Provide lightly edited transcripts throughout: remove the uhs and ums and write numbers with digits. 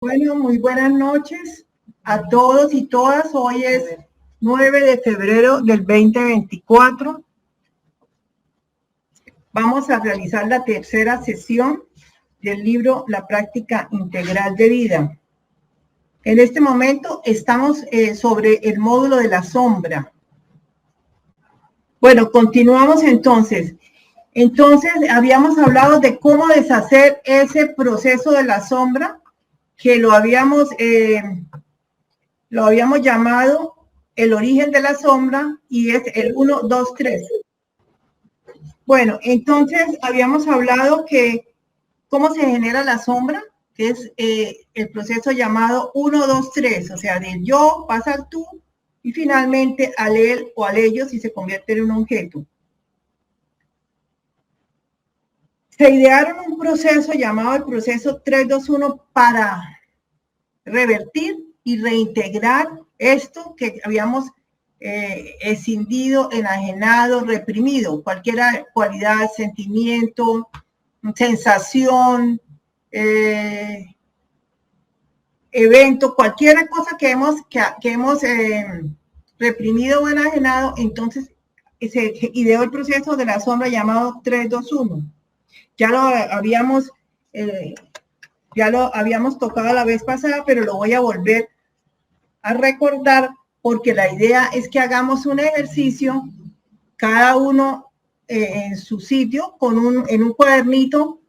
Bueno, muy buenas noches a todos y todas. Hoy es 9 de febrero del 2024. Vamos a realizar la tercera sesión del libro La práctica integral de vida. En este momento estamos sobre el módulo de la sombra. Bueno, continuamos entonces. Entonces, habíamos hablado de cómo deshacer ese proceso de la sombra, que lo habíamos llamado el origen de la sombra, y es el 1, 2, 3. Bueno, entonces habíamos hablado que cómo se genera la sombra, que es el proceso llamado 1, 2, 3, o sea, del yo pasa al tú, y finalmente al él o al ellos si se convierte en un objeto. Se idearon un proceso llamado el proceso 3-2-1 para revertir y reintegrar esto que habíamos escindido, enajenado, reprimido, cualquier cualidad, sentimiento, sensación, evento, cualquier cosa que hemos reprimido o enajenado. Entonces se ideó el proceso de la sombra llamado 3-2-1. Ya lo habíamos tocado la vez pasada, pero lo voy a volver a recordar porque la idea es que hagamos un ejercicio, cada uno en su sitio, en un cuadernito,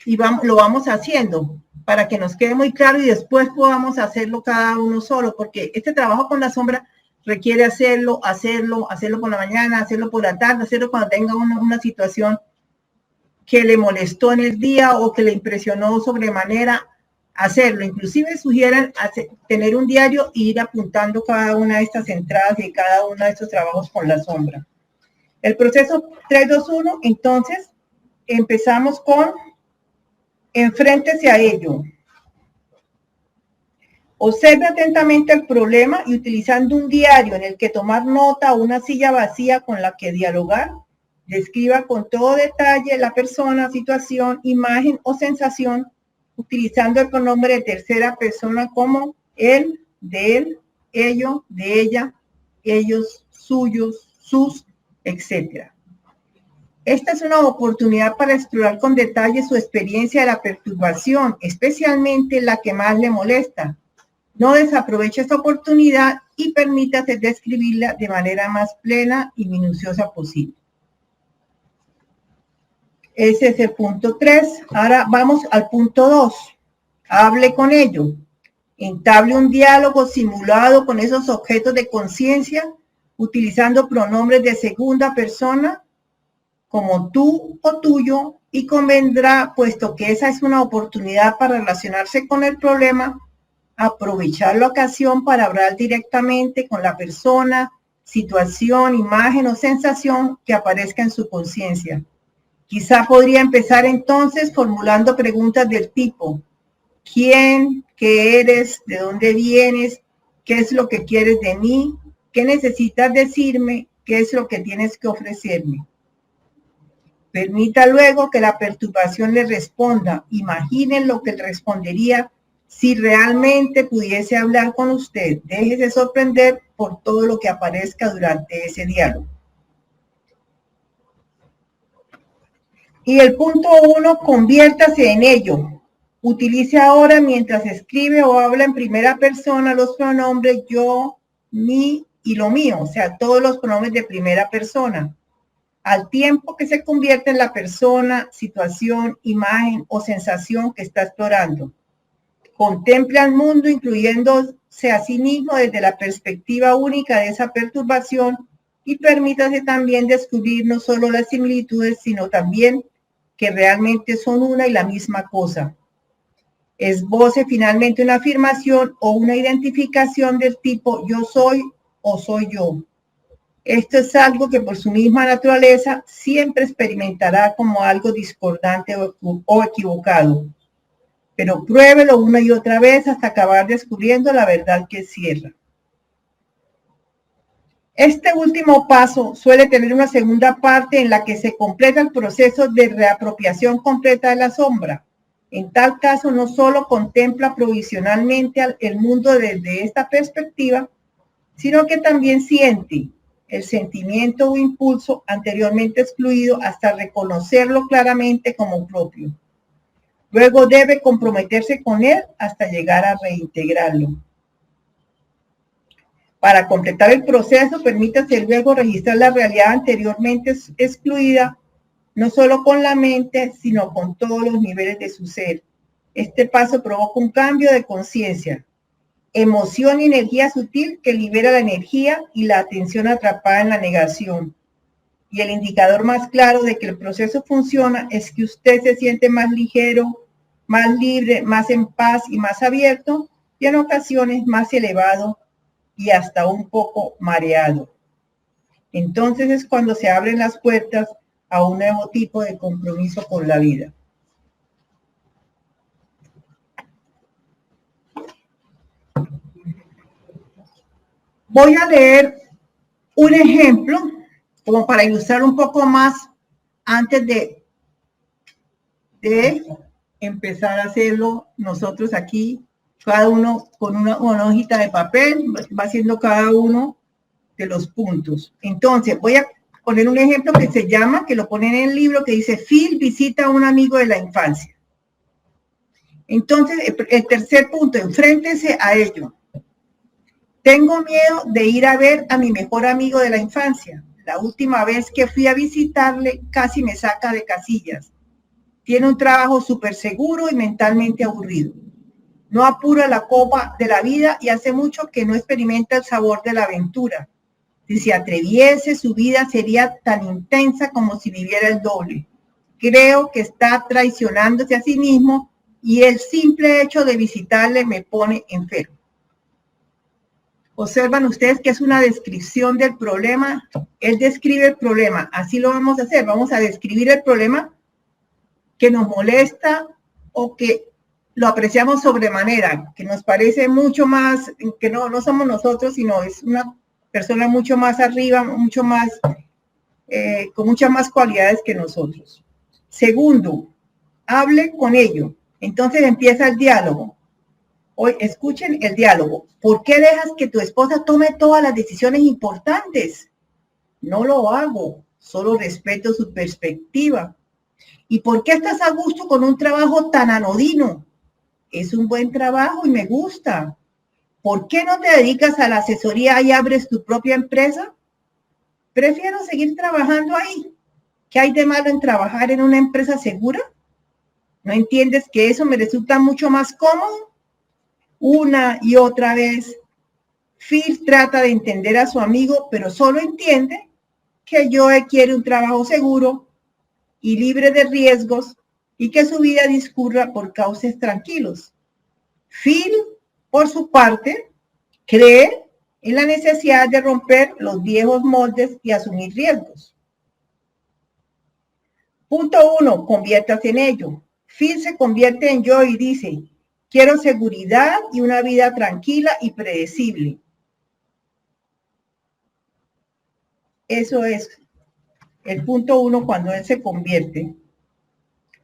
y lo vamos haciendo para que nos quede muy claro y después podamos hacerlo cada uno solo, porque este trabajo con la sombra requiere hacerlo por la mañana, hacerlo por la tarde, hacerlo cuando tenga una situación que le molestó en el día o que le impresionó sobremanera, hacerlo. Inclusive sugieren tener un diario e ir apuntando cada una de estas entradas y cada uno de estos trabajos con la sombra. El proceso 3-2-1, entonces, empezamos con enfréntese a ello. Observe atentamente el problema y utilizando un diario en el que tomar nota o una silla vacía con la que dialogar, describa con todo detalle la persona, situación, imagen o sensación, utilizando el pronombre de tercera persona como él, de él, ello, de ella, ellos, suyos, sus, etc. Esta es una oportunidad para explorar con detalle su experiencia de la perturbación, especialmente la que más le molesta. No desaproveche esta oportunidad y permítase describirla de manera más plena y minuciosa posible. Ese es el punto 3. Ahora vamos al punto 2. Hable con ello. Entable un diálogo simulado con esos objetos de conciencia, utilizando pronombres de segunda persona, como tú o tuyo, y convendrá, puesto que esa es una oportunidad para relacionarse con el problema, aprovechar la ocasión para hablar directamente con la persona, situación, imagen o sensación que aparezca en su conciencia. Quizá podría empezar entonces formulando preguntas del tipo: ¿quién? ¿Qué eres? ¿De dónde vienes? ¿Qué es lo que quieres de mí? ¿Qué necesitas decirme? ¿Qué es lo que tienes que ofrecerme? Permita luego que la perturbación le responda. Imaginen lo que le respondería si realmente pudiese hablar con usted. Déjese sorprender por todo lo que aparezca durante ese diálogo. Y el punto 1, conviértase en ello. Utilice ahora, mientras escribe o habla en primera persona, los pronombres yo, mi y lo mío, o sea, todos los pronombres de primera persona, al tiempo que se convierte en la persona, situación, imagen o sensación que está explorando. Contemple al mundo, incluyéndose a sí mismo desde la perspectiva única de esa perturbación, y permítase también descubrir no solo las similitudes, sino también que realmente son una y la misma cosa. Esboce finalmente una afirmación o una identificación del tipo yo soy o soy yo. Esto es algo que por su misma naturaleza siempre experimentará como algo discordante o equivocado. Pero pruébelo una y otra vez hasta acabar descubriendo la verdad que cierra. Este último paso suele tener una segunda parte en la que se completa el proceso de reapropiación completa de la sombra. En tal caso, no solo contempla provisionalmente el mundo desde esta perspectiva, sino que también siente el sentimiento o impulso anteriormente excluido hasta reconocerlo claramente como propio. Luego debe comprometerse con él hasta llegar a reintegrarlo. Para completar el proceso, permítase luego registrar la realidad anteriormente excluida, no solo con la mente, sino con todos los niveles de su ser. Este paso provoca un cambio de conciencia, emoción y energía sutil que libera la energía y la atención atrapada en la negación. Y el indicador más claro de que el proceso funciona es que usted se siente más ligero, más libre, más en paz y más abierto, y en ocasiones más elevado y hasta un poco mareado. Entonces es cuando se abren las puertas a un nuevo tipo de compromiso con la vida. Voy a leer un ejemplo como para ilustrar un poco más antes de empezar a hacerlo nosotros aquí, cada uno con una hojita de papel, va haciendo cada uno de los puntos. Entonces, voy a poner un ejemplo que se llama, que lo ponen en el libro, que dice, Phil visita a un amigo de la infancia. Entonces, el tercer punto, enfréntese a ello. Tengo miedo de ir a ver a mi mejor amigo de la infancia. La última vez que fui a visitarle casi me saca de casillas. Tiene un trabajo súper seguro y mentalmente aburrido. No apura la copa de la vida y hace mucho que no experimenta el sabor de la aventura. Si se atreviese, su vida sería tan intensa como si viviera el doble. Creo que está traicionándose a sí mismo y el simple hecho de visitarle me pone enfermo. Observan ustedes que es una descripción del problema. Él describe el problema. Así lo vamos a hacer. Vamos a describir el problema que nos molesta o que lo apreciamos sobremanera, que nos parece mucho más, que no somos nosotros, sino es una persona mucho más arriba, mucho más, con muchas más cualidades que nosotros. Segundo, hable con ello. Entonces empieza el diálogo. Hoy escuchen el diálogo. ¿Por qué dejas que tu esposa tome todas las decisiones importantes? No lo hago, solo respeto su perspectiva. ¿Y por qué estás a gusto con un trabajo tan anodino? Es un buen trabajo y me gusta. ¿Por qué no te dedicas a la asesoría y abres tu propia empresa? Prefiero seguir trabajando ahí. ¿Qué hay de malo en trabajar en una empresa segura? ¿No entiendes que eso me resulta mucho más cómodo? Una y otra vez, Phil trata de entender a su amigo, pero solo entiende que Joe quiere un trabajo seguro y libre de riesgos y que su vida discurra por cauces tranquilos. Phil, por su parte, cree en la necesidad de romper los viejos moldes y asumir riesgos. Punto 1, conviértase en ello. Phil se convierte en Joe y dice, quiero seguridad y una vida tranquila y predecible. Eso es el punto 1 cuando él se convierte.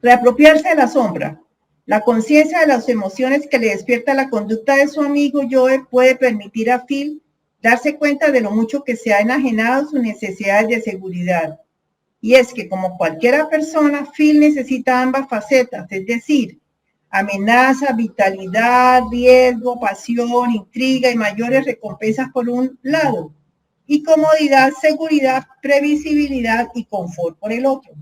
Reapropiarse de la sombra. La conciencia de las emociones que le despierta la conducta de su amigo Joe puede permitir a Phil darse cuenta de lo mucho que se ha enajenado sus necesidades de seguridad. Y es que como cualquier persona, Phil necesita ambas facetas, es decir, amenaza, vitalidad, riesgo, pasión, intriga y mayores recompensas por un lado, y comodidad, seguridad, previsibilidad y confort por el otro.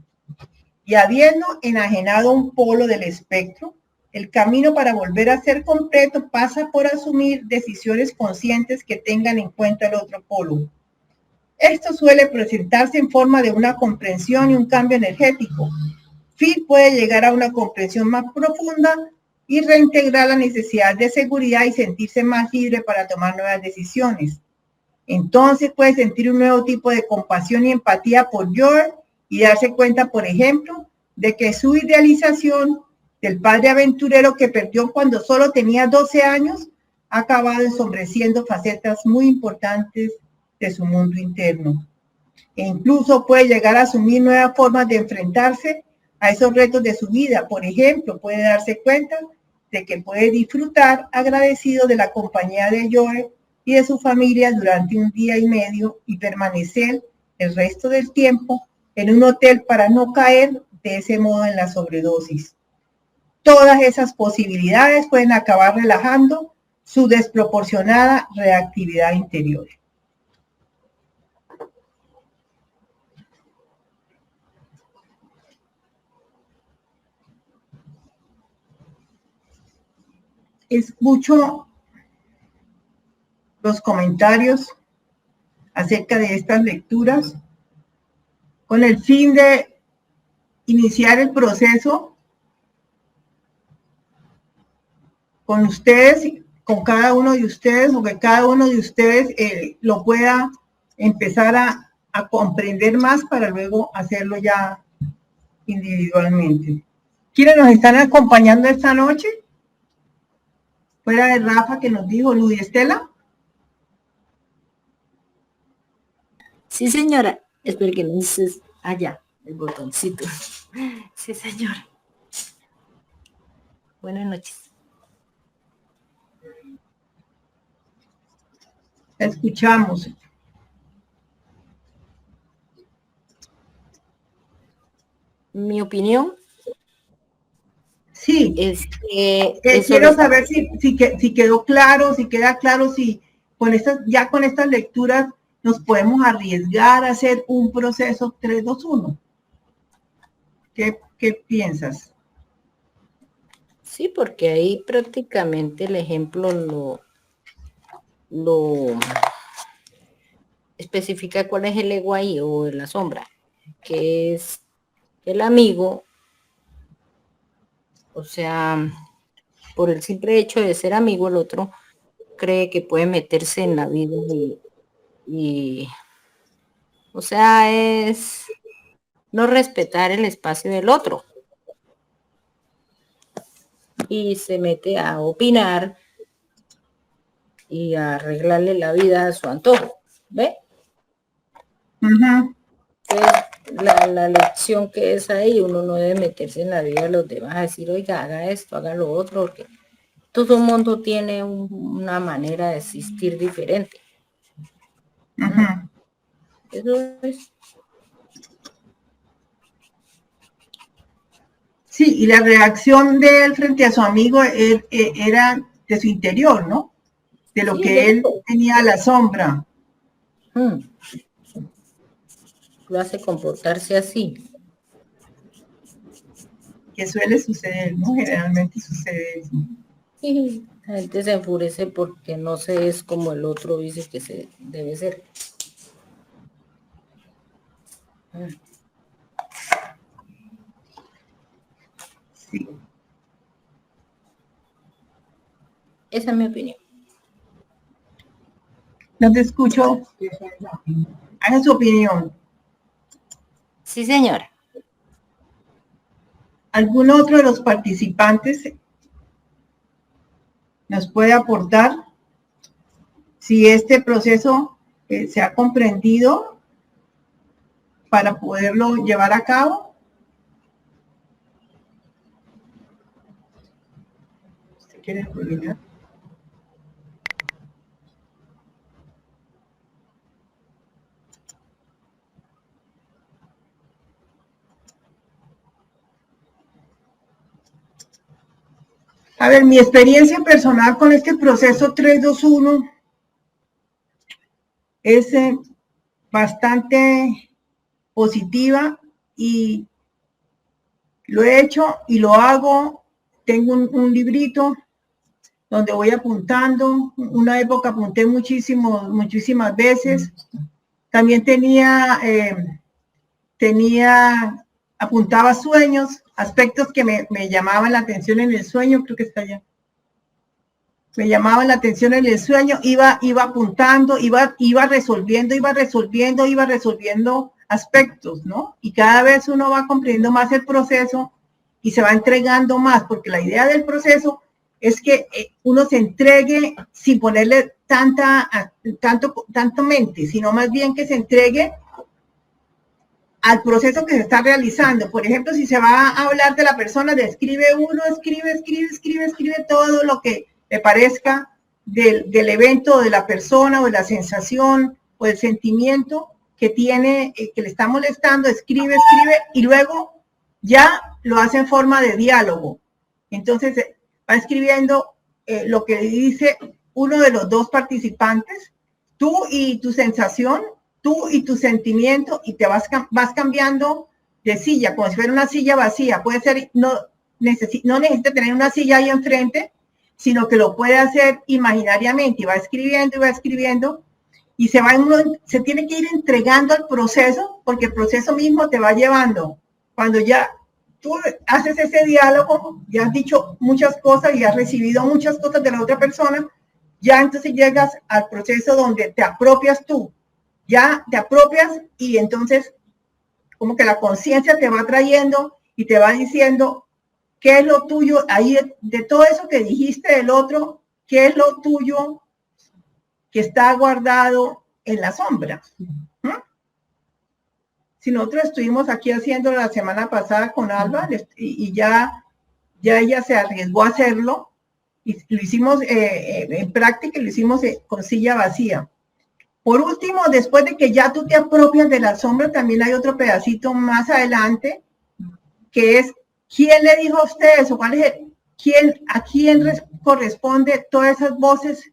Y habiendo enajenado un polo del espectro, el camino para volver a ser completo pasa por asumir decisiones conscientes que tengan en cuenta el otro polo. Esto suele presentarse en forma de una comprensión y un cambio energético. Phil puede llegar a una comprensión más profunda y reintegrar la necesidad de seguridad y sentirse más libre para tomar nuevas decisiones. Entonces puede sentir un nuevo tipo de compasión y empatía por Joe y darse cuenta, por ejemplo, de que su idealización del padre aventurero que perdió cuando solo tenía 12 años ha acabado ensombreciendo facetas muy importantes de su mundo interno. E incluso puede llegar a asumir nuevas formas de enfrentarse a esos retos de su vida. Por ejemplo, puede darse cuenta de que puede disfrutar agradecido de la compañía de Joe y de su familia durante un día y medio y permanecer el resto del tiempo en un hotel para no caer de ese modo en la sobredosis. Todas esas posibilidades pueden acabar relajando su desproporcionada reactividad interior. Escucho los comentarios acerca de estas lecturas con el fin de iniciar el proceso con ustedes, con cada uno de ustedes, o que cada uno de ustedes lo pueda empezar a comprender más para luego hacerlo ya individualmente. ¿Quiénes nos están acompañando esta noche? Fuera de Rafa, que nos dijo, Luz y Estela. Sí, señora. Espero que no estés allá, el botoncito. Sí, señora. Buenas noches. Escuchamos. Mi opinión. Sí. Es que quiero saber si quedó claro, si queda claro, si con estas lecturas nos podemos arriesgar a hacer un proceso 3-2-1. ¿Qué piensas? Sí, porque ahí prácticamente el ejemplo lo especifica cuál es el ego ahí o la sombra, que es el amigo, o sea, por el simple hecho de ser amigo, el otro cree que puede meterse en la vida y o sea, es no respetar el espacio del otro. Y se mete a opinar y a arreglarle la vida a su antojo. ¿Ve? Uh-huh. La lección que es ahí, uno no debe meterse en la vida de los demás, a decir, oiga, haga esto, haga lo otro, porque todo el mundo tiene una manera de existir diferente. Uh-huh. Eso es. Sí, y la reacción de él frente a su amigo era de su interior, ¿no? De lo que él tenía a la sombra. Lo hace comportarse así. Que suele suceder, ¿no? Generalmente sucede eso. Sí, la gente se enfurece porque no se es como el otro dice que se debe ser. Sí. Esa es mi opinión. No te escucho. Haga su opinión. Sí, señora. ¿Algún otro de los participantes nos puede aportar si este proceso se ha comprendido para poderlo llevar a cabo? ¿Usted quiere terminar? A ver, mi experiencia personal con este proceso 3-2-1 es bastante positiva y lo he hecho y lo hago. Tengo un librito donde voy apuntando. Una época apunté muchísimas veces. También apuntaba sueños, aspectos que me llamaban la atención en el sueño, creo que está allá. Me llamaban la atención en el sueño, iba apuntando, iba resolviendo aspectos, ¿no? Y cada vez uno va comprendiendo más el proceso y se va entregando más, porque la idea del proceso es que uno se entregue sin ponerle tanto mente, sino más bien que se entregue al proceso que se está realizando. Por ejemplo, si se va a hablar de la persona, describe uno, escribe todo lo que le parezca del evento, o de la persona, o de la sensación, o del sentimiento que tiene, que le está molestando, escribe, y luego ya lo hace en forma de diálogo. Entonces, va escribiendo lo que dice uno de los dos participantes, tú y tu sensación, tú y tu sentimiento, y te vas cambiando de silla, como si fuera una silla vacía. Puede ser, no necesita tener una silla ahí enfrente, sino que lo puede hacer imaginariamente, y va escribiendo, y se tiene que ir entregando al proceso, porque el proceso mismo te va llevando. Cuando ya tú haces ese diálogo, ya has dicho muchas cosas y has recibido muchas cosas de la otra persona, ya entonces llegas al proceso donde te apropias tú, ya te apropias, y entonces como que la conciencia te va trayendo y te va diciendo qué es lo tuyo, ahí de todo eso que dijiste del otro, qué es lo tuyo que está guardado en la sombra. Si nosotros estuvimos aquí haciendo la semana pasada con Alba, y ya ella se arriesgó a hacerlo, y lo hicimos en práctica, lo hicimos con silla vacía. Por último, después de que ya tú te apropias de la sombra, también hay otro pedacito más adelante, que es, ¿quién le dijo a usted eso? ¿A quién corresponde todas esas voces,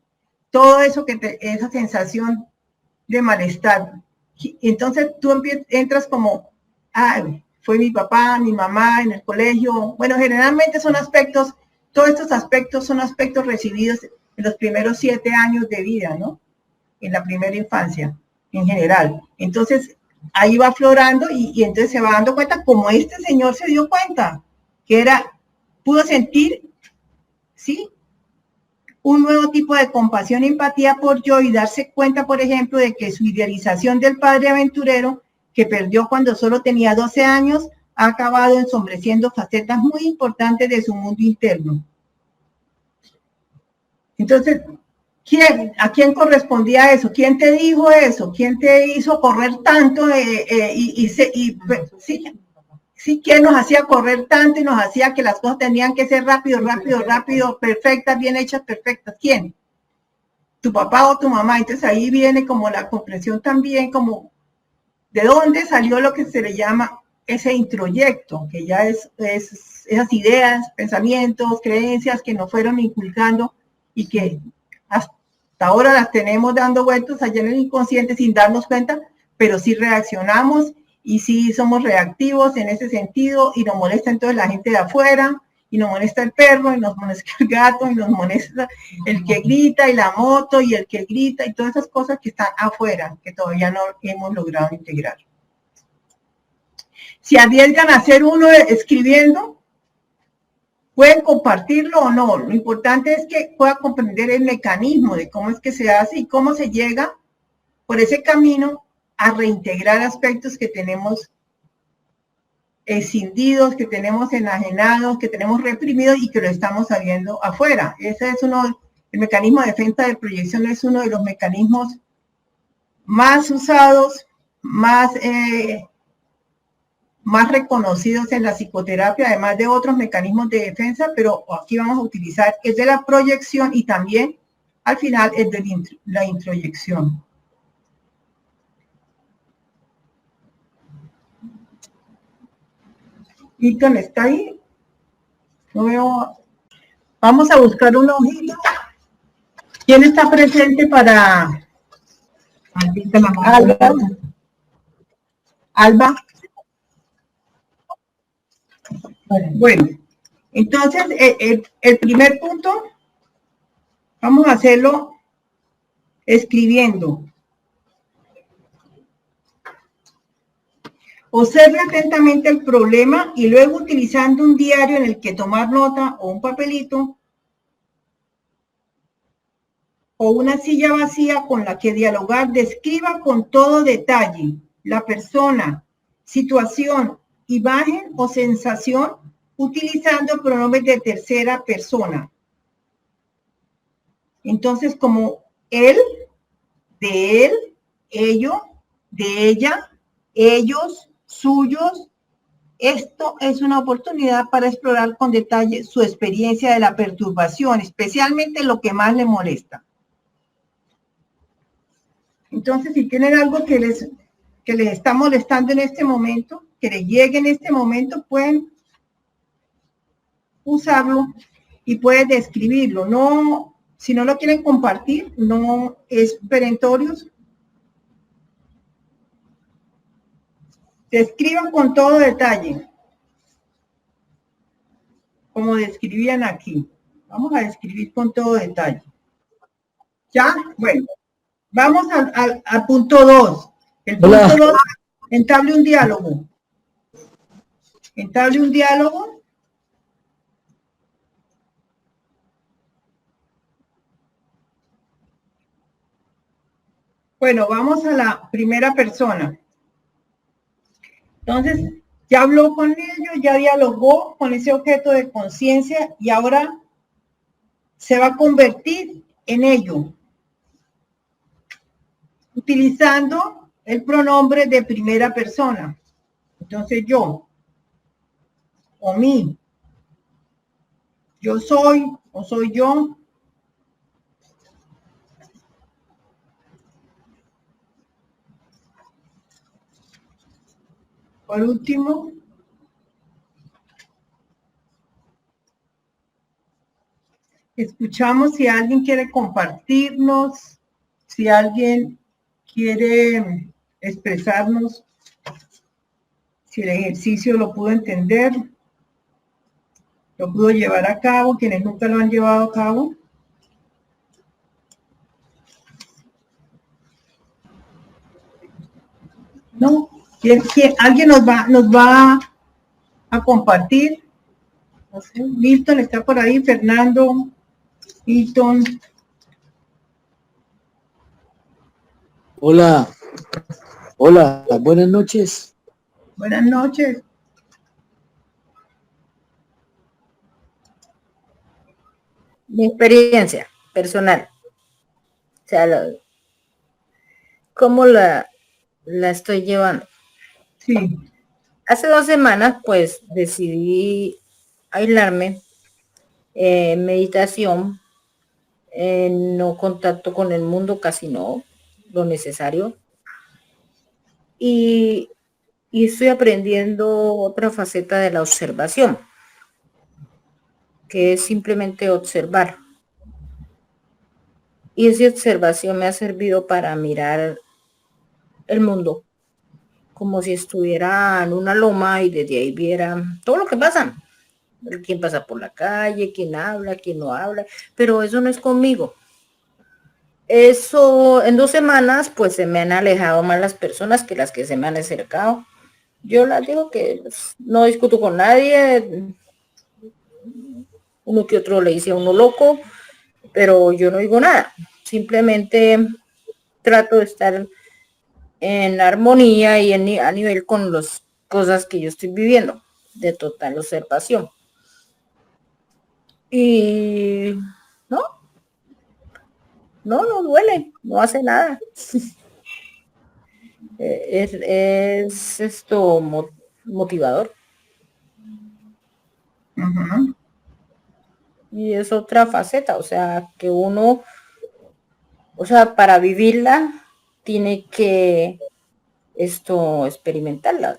todo eso esa sensación de malestar? Entonces tú entras como, fue mi papá, mi mamá en el colegio. Bueno, generalmente son aspectos, todos estos aspectos son aspectos recibidos en los primeros 7 años de vida, ¿no? En la primera infancia, en general. Entonces, ahí va aflorando, y entonces se va dando cuenta, como este señor se dio cuenta, que pudo sentir, ¿sí?, un nuevo tipo de compasión y empatía por yo, y darse cuenta, por ejemplo, de que su idealización del padre aventurero, que perdió cuando solo tenía 12 años, ha acabado ensombreciendo facetas muy importantes de su mundo interno. Entonces, ¿a quién correspondía eso? ¿Quién te dijo eso? ¿Quién te hizo correr tanto? Sí, ¿quién nos hacía correr tanto y nos hacía que las cosas tenían que ser rápido, perfectas, bien hechas, perfectas? ¿Quién? ¿Tu papá o tu mamá? Entonces ahí viene como la comprensión también, como de dónde salió lo que se le llama ese introyecto, que ya es esas ideas, pensamientos, creencias que nos fueron inculcando, y que hasta ahora las tenemos dando vueltas allá en el inconsciente sin darnos cuenta, pero sí reaccionamos, y sí somos reactivos en ese sentido, y nos molesta entonces la gente de afuera, y nos molesta el perro, y nos molesta el gato, y nos molesta el que grita, y la moto, y el que grita, y todas esas cosas que están afuera, que todavía no hemos logrado integrar. Si arriesgan a hacer uno escribiendo, pueden compartirlo o no. Lo importante es que pueda comprender el mecanismo de cómo es que se hace y cómo se llega por ese camino a reintegrar aspectos que tenemos escindidos, que tenemos enajenados, que tenemos reprimidos, y que lo estamos sabiendo afuera. Ese es el mecanismo de defensa de proyección es uno de los mecanismos más usados, más reconocidos en la psicoterapia, además de otros mecanismos de defensa, pero aquí vamos a utilizar el de la proyección, y también al final el de la introyección. Ethan, ¿está ahí? No veo. Vamos a buscar una hojita. ¿Quién está presente para Alba? Alba. Bueno, entonces el primer punto vamos a hacerlo escribiendo. Observe atentamente el problema, y luego, utilizando un diario en el que tomar nota, o un papelito, o una silla vacía con la que dialogar, describa con todo detalle la persona, situación, imagen o sensación, utilizando pronombres de tercera persona. Entonces, como él, de él, ello, de ella, ellos, suyos, esto es una oportunidad para explorar con detalle su experiencia de la perturbación, especialmente lo que más le molesta. Entonces, si tienen algo que les está molestando en este momento, que les llegue en este momento, pueden usarlo y pueden describirlo. No, si no lo quieren compartir, no es perentorios. Describan con todo detalle, como describían aquí. Vamos a describir con todo detalle. ¿Ya? Bueno, vamos al punto 2. El punto 2, entable un diálogo. Entable un diálogo. Bueno, vamos a la primera persona. Entonces, ya habló con ellos, ya dialogó con ese objeto de conciencia y ahora se va a convertir en ello, utilizando el pronombre de primera persona. Entonces, yo, o mí, yo soy, o soy yo. Por último, escuchamos si alguien quiere compartirnos, si alguien quiere expresarnos, si el ejercicio lo pudo entender, lo pudo llevar a cabo, quienes nunca lo han llevado a cabo. ¿No? ¿Alguien nos va a compartir? No sé, Milton está por ahí, Fernando, Milton. Hola, hola, buenas noches. Buenas noches. Mi experiencia personal. O sea, ¿cómo la estoy llevando? Sí. Hace 2 semanas, pues, decidí aislarme, meditación, no contacto con el mundo, casi no, lo necesario. Y estoy aprendiendo otra faceta de la observación, que es simplemente observar. Y esa observación me ha servido para mirar el mundo como si estuviera en una loma y desde ahí viera todo lo que pasa. Quién pasa por la calle, quién habla, quién no habla, pero eso no es conmigo. Eso en 2 semanas pues se me han alejado más las personas que las que se me han acercado. Yo las digo que pues, no discuto con nadie, uno que otro le dice a uno loco, pero yo no digo nada, simplemente trato de estar en armonía y a nivel con las cosas que yo estoy viviendo, de total observación. Y no duele, no hace nada. Es esto motivador. Uh-huh. Y es otra faceta, o sea, que uno, o sea, para vivirla tiene que experimentarla.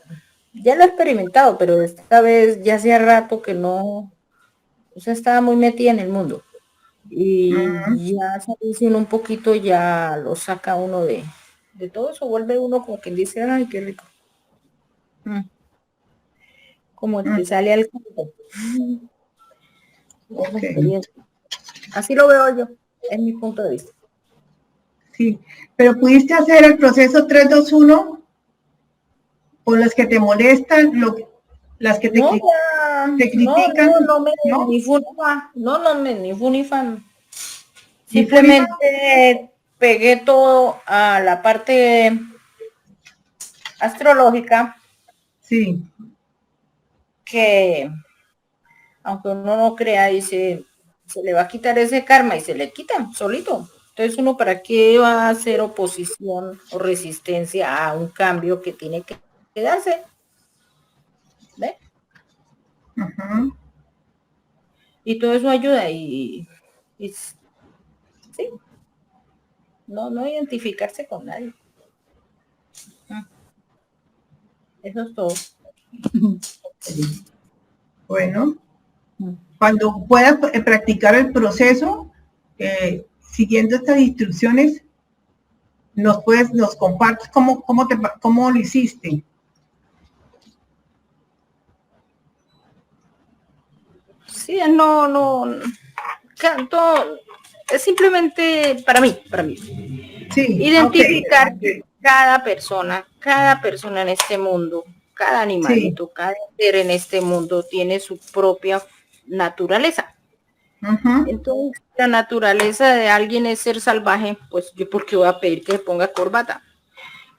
Ya lo he experimentado, pero esta vez ya hacía rato que no, o sea, estaba muy metida en el mundo. Y ya salirse uno un poquito, ya lo saca uno de todo eso, vuelve uno como quien dice, ay, qué rico. Como el que sale al campo. Okay. Así lo veo yo, es mi punto de vista. Sí, pero pudiste hacer el proceso 3-2-1 con las que te molestan, las que te critican. Ni fu ni fan. Simplemente pegué todo a la parte astrológica. Sí. Que aunque uno no crea, dice, se le va a quitar ese karma y se le quita solito. Entonces uno para qué va a hacer oposición o resistencia a un cambio que tiene que darse. Ujú. Y todo eso ayuda y sí, no identificarse con nadie. Eso es todo. Bueno, cuando puedas practicar el proceso, siguiendo estas instrucciones, nos compartes cómo lo hiciste. Sí, no, todo, es simplemente para mí. Sí, Identificar ok. cada persona en este mundo, cada Sí. animalito, cada ser en este mundo tiene su propia naturaleza. Ujú. Entonces, la naturaleza de alguien es ser salvaje, pues yo porque voy a pedir que se ponga corbata.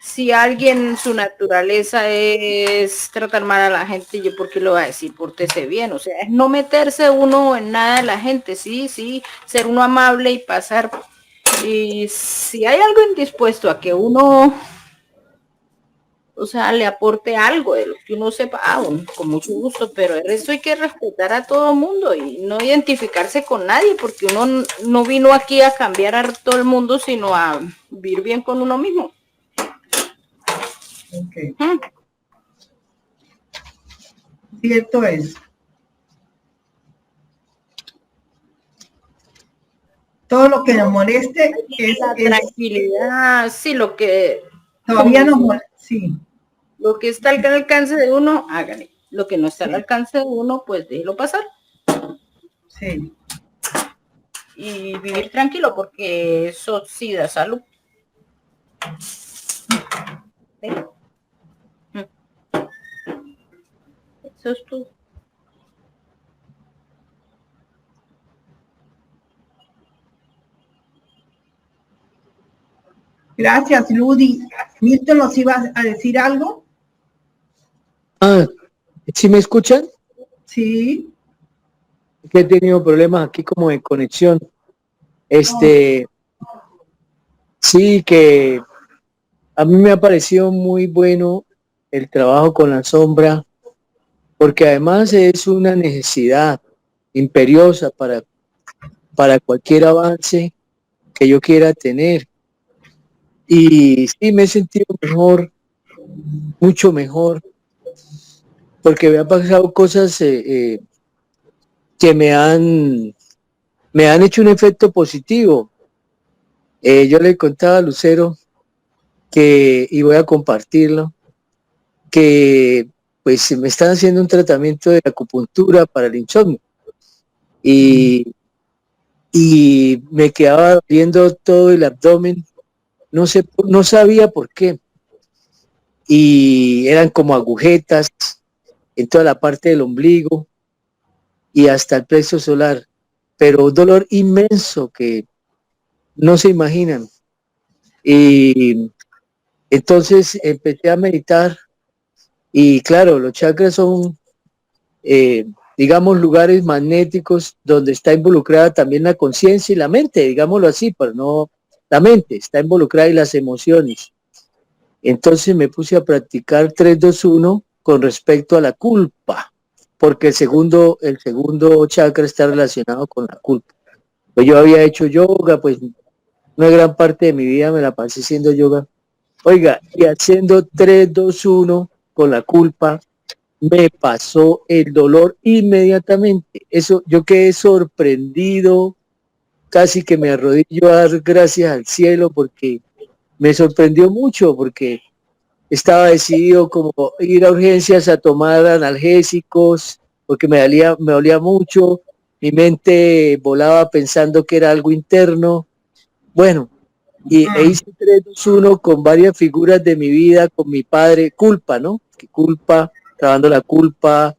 Si alguien su naturaleza es tratar mal a la gente, yo porque lo voy a decir, pórtese bien, o sea, es no meterse uno en nada de la gente, sí, ser uno amable y pasar. Y si hay algo indispuesto a que uno, o sea, le aporte algo de lo que uno sepa, bueno, con mucho gusto, pero el resto hay que respetar a todo mundo y no identificarse con nadie, porque uno no vino aquí a cambiar a todo el mundo, sino a vivir bien con uno mismo. Ok. Cierto es. Todo lo que nos moleste La tranquilidad, sí, lo que, como todavía nos decía, molesta. Sí, lo que está al alcance de uno, hágale. Lo que no está al alcance de uno, pues déjelo pasar sí. y vivir tranquilo, porque eso sí da salud. ¿Sí? Eso es todo. Gracias, Ludi. Milton, ¿nos ibas a decir algo? Ah, ¿sí me escuchan? Sí. Que he tenido problemas aquí como de conexión. Oh, Sí, que a mí me ha parecido muy bueno el trabajo con la sombra, porque además es una necesidad imperiosa para cualquier avance que yo quiera tener. Y sí, me he sentido mejor, mucho mejor, porque me han pasado cosas que me han hecho un efecto positivo. Yo le contaba a Lucero y voy a compartirlo, que pues me están haciendo un tratamiento de acupuntura para el insomnio y, y me quedaba viendo todo el abdomen, no sabía por qué, y eran como agujetas en toda la parte del ombligo y hasta el plexo solar, pero un dolor inmenso que no se imaginan. Y entonces empecé a meditar y claro, los chakras son, eh, digamos, lugares magnéticos donde está involucrada también la conciencia y la mente, digámoslo así, pero no, la mente está involucrada y las emociones. Entonces me puse a practicar 3-2-1 con respecto a la culpa, porque el segundo chakra está relacionado con la culpa. Pues yo había hecho yoga, pues una gran parte de mi vida me la pasé haciendo yoga. Oiga, y haciendo 3-2-1 con la culpa, me pasó el dolor inmediatamente. Eso, yo quedé sorprendido, casi que me arrodillo a dar gracias al cielo porque me sorprendió mucho, porque estaba decidido como ir a urgencias a tomar analgésicos, porque me dolía mucho, mi mente volaba pensando que era algo interno. Bueno, e hice 3-2-1 con varias figuras de mi vida, con mi padre, culpa, ¿no? Que culpa, trabajando la culpa,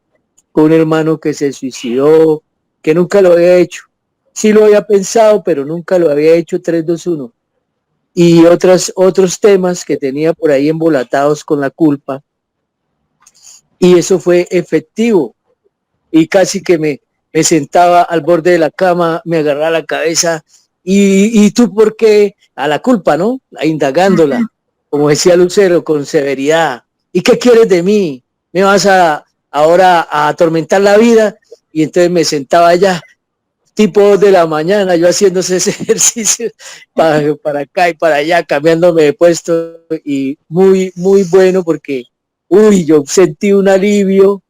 con un hermano que se suicidó, que nunca lo había hecho. Sí lo había pensado, pero nunca lo había hecho 3-2-1. Y otros temas que tenía por ahí embolatados con la culpa. Y eso fue efectivo. Y casi que me sentaba al borde de la cama, me agarraba la cabeza. ¿Y tú por qué? A la culpa, ¿no? Indagándola, como decía Lucero, con severidad. ¿Y qué quieres de mí? ¿Me vas a ahora a atormentar la vida, y entonces me sentaba allá, tipo 2 de la mañana, yo haciéndose ese ejercicio para acá y para allá, cambiándome de puesto, y muy, muy bueno porque, uy, yo sentí un alivio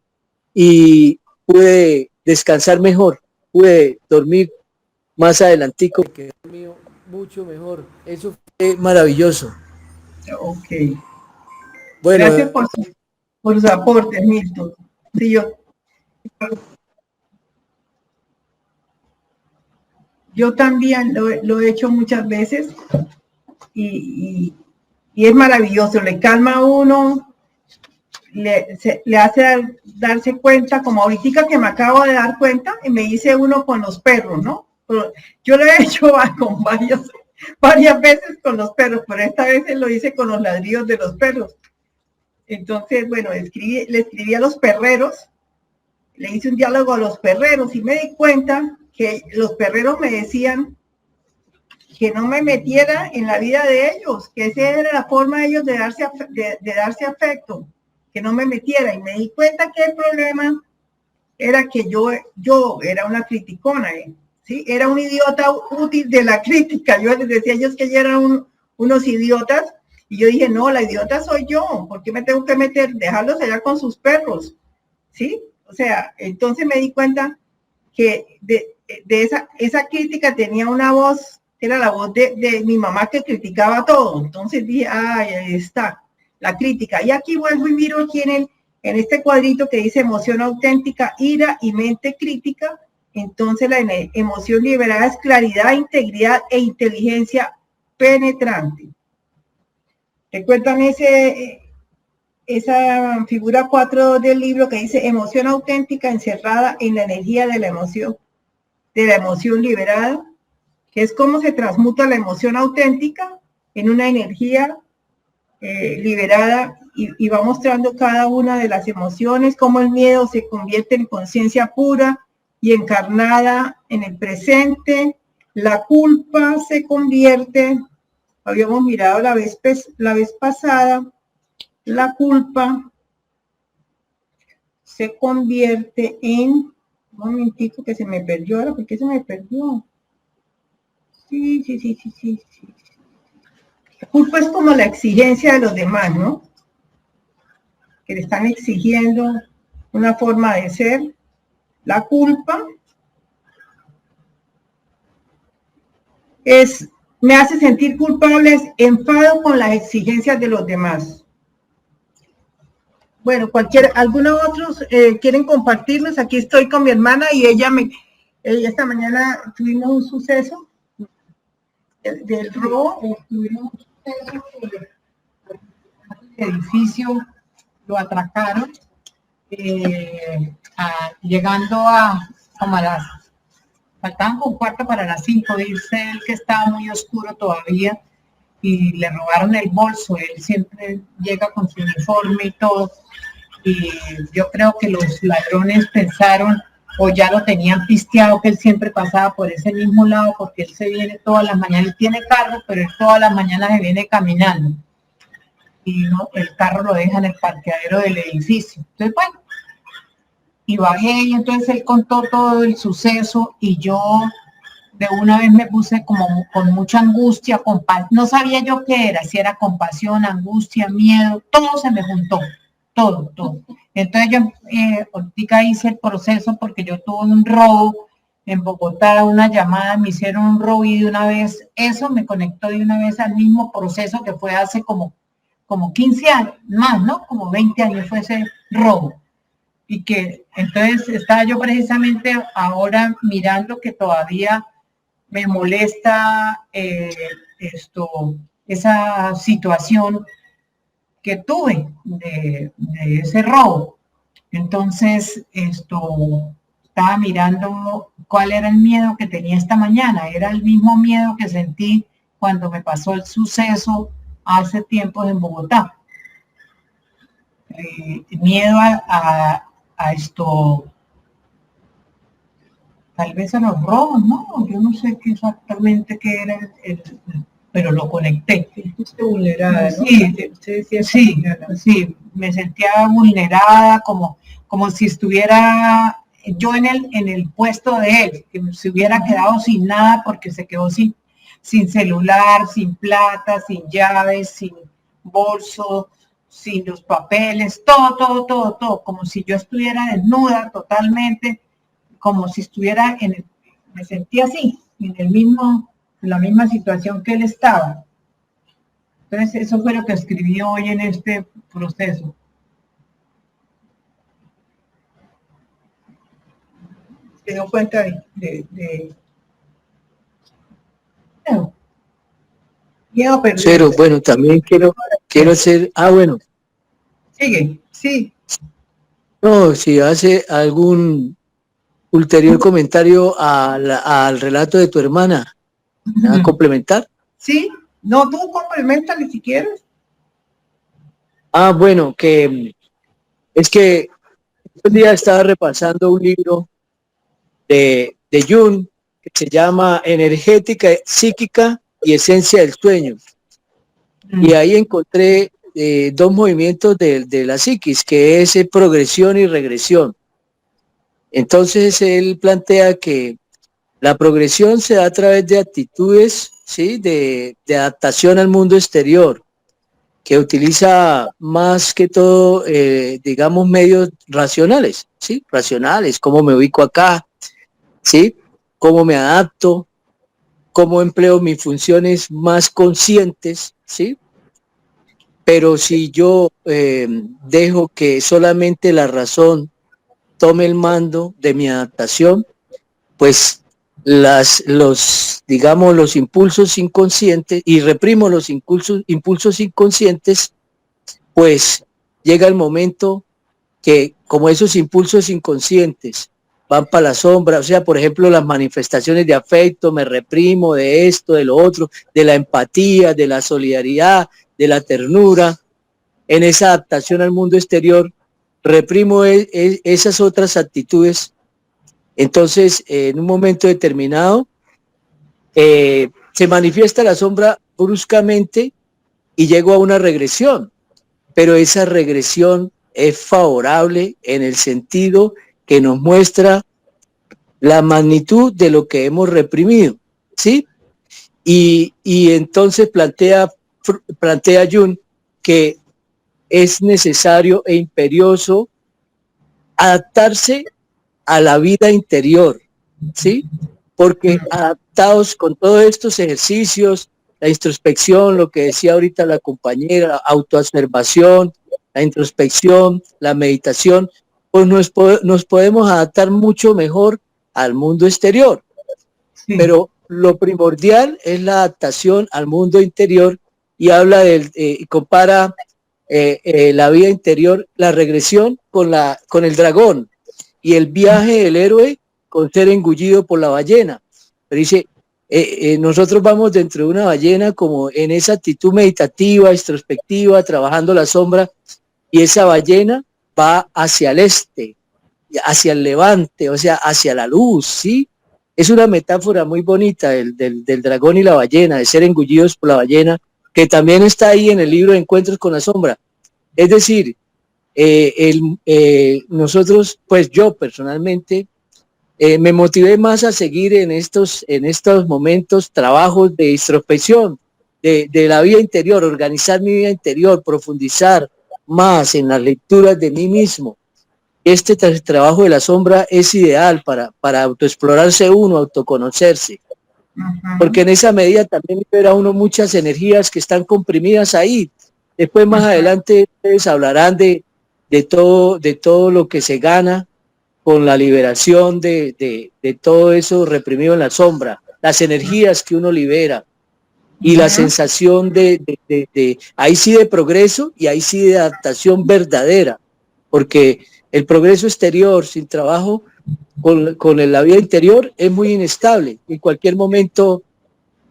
y pude descansar mejor, pude dormir más adelantico, que dormí mucho mejor, eso fue maravilloso. Ok. Bueno, Gracias por sus aportes, Milton. Sí, yo también lo he hecho muchas veces y es maravilloso, le calma a uno, le hace darse cuenta, como ahorita que me acabo de dar cuenta, y me hice uno con los perros, ¿no? Pero yo lo he hecho con varias veces con los perros, pero esta vez lo hice con los ladridos de los perros. Entonces, bueno, le escribí a los perreros, le hice un diálogo a los perreros y me di cuenta que los perreros me decían que no me metiera en la vida de ellos, que esa era la forma de ellos de darse afecto, que no me metiera. Y me di cuenta que el problema era que yo era una criticona, ¿sí? Era un idiota útil de la crítica. Yo les decía a ellos que ellos eran unos idiotas, y yo dije, no, la idiota soy yo, ¿por qué me tengo que meter? Dejarlos allá con sus perros, ¿sí? O sea, entonces me di cuenta que de esa crítica tenía una voz, era la voz de mi mamá, que criticaba todo. Entonces dije, ay, ahí está, la crítica. Y aquí vuelvo y miro aquí en este cuadrito que dice emoción auténtica, ira y mente crítica. Entonces la emoción liberada es claridad, integridad e inteligencia penetrante. ¿Recuerdan esa figura 4 del libro que dice emoción auténtica encerrada en la energía de la emoción liberada, que es cómo se transmuta la emoción auténtica en una energía liberada, y va mostrando cada una de las emociones, cómo el miedo se convierte en conciencia pura y encarnada en el presente, la culpa se convierte, habíamos mirado la vez pasada, la culpa se convierte en, un momentico que se me perdió ahora, ¿por qué se me perdió? Sí. La culpa es como la exigencia de los demás, ¿no? Que le están exigiendo una forma de ser. La culpa me hace sentir culpable, enfado con las exigencias de los demás. Bueno, algunos otros quieren compartirnos. Aquí estoy con mi hermana y ella esta mañana tuvimos un suceso del robo. Tuvimos un suceso el edificio lo atracaron, llegando como a faltaban un cuarto para las 5, dice él que estaba muy oscuro todavía, y le robaron el bolso. Él siempre llega con su uniforme y todo, y yo creo que los ladrones pensaron, o ya lo tenían pisteado, que él siempre pasaba por ese mismo lado, porque él se viene todas las mañanas, él tiene carro, pero él todas las mañanas se viene caminando, y no, el carro lo deja en el parqueadero del edificio. Entonces, bueno, y bajé, y entonces él contó todo el suceso, y yo de una vez me puse como con mucha angustia, no sabía yo qué era, si era compasión, angustia, miedo, todo se me juntó, todo. Entonces yo ahorita hice el proceso porque yo tuve un robo en Bogotá, una llamada, me hicieron un robo, y de una vez eso me conectó de una vez al mismo proceso que fue hace como 15 años, más, ¿no? Como 20 años fue ese robo. Y que entonces estaba yo precisamente ahora mirando que todavía me molesta esa situación que tuve de ese robo. Entonces, estaba mirando cuál era el miedo que tenía esta mañana. Era el mismo miedo que sentí cuando me pasó el suceso hace tiempo en Bogotá. Miedo a tal vez a los robos, ¿no? Yo no sé qué exactamente qué era pero lo conecté. Vulnerada, ¿no? Sí, me sentía vulnerada, como como si estuviera yo en el puesto de él, que se hubiera quedado sin nada porque se quedó sin celular, sin plata, sin llaves, sin bolso, sin los papeles, todo, como si yo estuviera desnuda totalmente, como si estuviera me sentía así, en la misma situación que él estaba. Entonces, eso fue lo que escribí hoy en este proceso. Se dio cuenta no. Pero Cero, bueno, también quiero hacer, bueno. Sigue, sí. No, si hace algún ulterior comentario al relato de tu hermana, ¿me va a complementar? Sí, no, tú complementale si quieres. Bueno, que es que un día estaba repasando un libro de Jung que se llama Energética, Psíquica y Esencia del Sueño. Y ahí encontré dos movimientos de la psiquis, que es progresión y regresión. Entonces él plantea que la progresión se da a través de actitudes, ¿sí? de adaptación al mundo exterior, que utiliza más que todo, digamos, medios racionales, ¿sí? Racionales, cómo me ubico acá, ¿sí? Cómo me adapto, cómo empleo mis funciones más conscientes, ¿sí? Pero si yo dejo que solamente la razón tome el mando de mi adaptación, pues digamos, los impulsos inconscientes, y reprimo los impulsos inconscientes, pues llega el momento que, como esos impulsos inconscientes van para la sombra, o sea, por ejemplo, las manifestaciones de afecto, me reprimo de esto, de lo otro, de la empatía, de la solidaridad, de la ternura, en esa adaptación al mundo exterior, reprimo esas otras actitudes. Entonces, en un momento determinado, se manifiesta la sombra bruscamente y llego a una regresión, pero esa regresión es favorable en el sentido que nos muestra la magnitud de lo que hemos reprimido, ¿sí? Y entonces plantea Jung que es necesario e imperioso adaptarse a la vida interior, ¿sí? Porque adaptados con todos estos ejercicios, la introspección, lo que decía ahorita la compañera, autoobservación, la introspección, la meditación, pues nos podemos adaptar mucho mejor al mundo exterior. Sí. Pero lo primordial es la adaptación al mundo interior, y habla compara la vida interior, la regresión con el dragón, y el viaje del héroe con ser engullido por la ballena. Pero dice, nosotros vamos dentro de una ballena como en esa actitud meditativa, introspectiva, trabajando la sombra, y esa ballena va hacia el este, hacia el levante, o sea, hacia la luz, ¿sí? Es una metáfora muy bonita del dragón y la ballena, de ser engullidos por la ballena, que también está ahí en el libro de Encuentros con la Sombra. Es decir, nosotros, pues yo personalmente, me motivé más a seguir en estos momentos, trabajos de introspección, de la vida interior, organizar mi vida interior, profundizar más en las lecturas de mí mismo. Este trabajo de la sombra es ideal para autoexplorarse uno, autoconocerse, porque en esa medida también libera uno muchas energías que están comprimidas ahí. Después, más adelante, ustedes hablarán de todo lo que se gana con la liberación de todo eso reprimido en la sombra, las energías que uno libera y la sensación ahí sí de progreso, y ahí sí de adaptación verdadera, porque el progreso exterior sin trabajo con la vida interior es muy inestable. En cualquier momento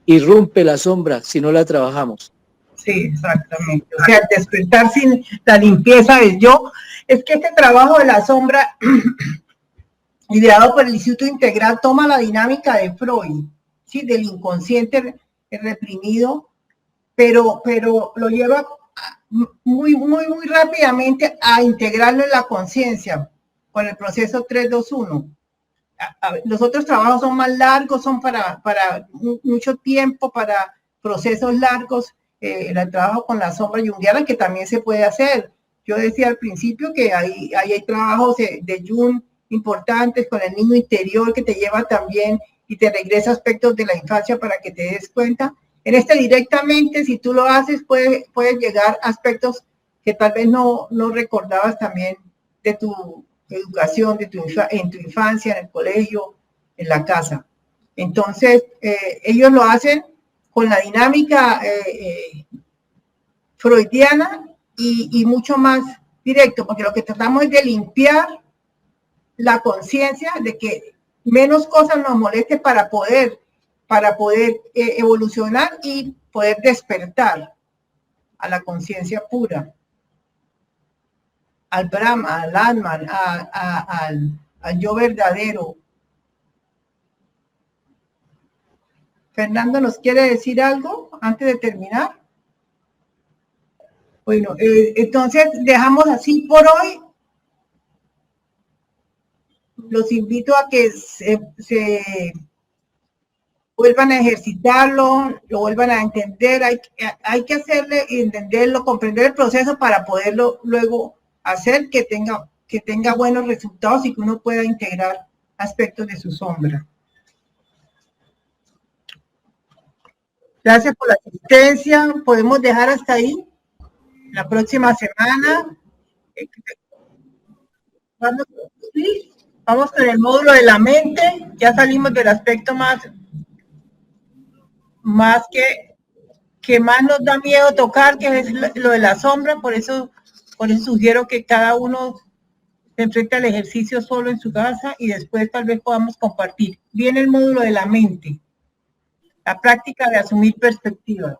irrumpe la sombra si no la trabajamos. Sí, exactamente. O sea, despertar sin la limpieza del yo. Es que este trabajo de la sombra, ideado por el Instituto Integral, toma la dinámica de Freud, ¿sí? Del inconsciente reprimido, pero lo lleva muy rápidamente a integrarlo en la conciencia. con el proceso 3-2-1. Los otros trabajos son más largos, son para mucho tiempo, para procesos largos. El trabajo con la sombra junguiana, que también se puede hacer. Yo decía al principio que hay trabajos de Jung importantes con el niño interior que te lleva también y te regresa aspectos de la infancia para que te des cuenta. En este directamente, si tú lo haces, puedes llegar a aspectos que tal vez no recordabas también de tu educación, en tu infancia, en el colegio, en la casa. Entonces, ellos lo hacen con la dinámica freudiana y mucho más directo, porque lo que tratamos es de limpiar la conciencia de que menos cosas nos moleste para poder evolucionar y poder despertar a la conciencia pura, al Brahma, al Atman, al yo verdadero. Fernando, ¿nos quiere decir algo antes de terminar? Bueno, entonces dejamos así por hoy. Los invito a que se vuelvan a ejercitarlo, lo vuelvan a entender. Hay que hacerle y entenderlo, comprender el proceso para poderlo luego hacer que tenga buenos resultados y que uno pueda integrar aspectos de su sombra. Gracias por la asistencia. Podemos dejar hasta ahí. La próxima semana vamos con el módulo de la mente. Ya salimos del aspecto más que más nos da miedo tocar, que es lo de la sombra. Por eso sugiero que cada uno se enfrente al ejercicio solo en su casa y después tal vez podamos compartir. Viene el módulo de la mente, la práctica de asumir perspectivas.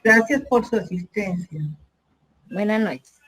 Gracias por su asistencia. Buenas noches.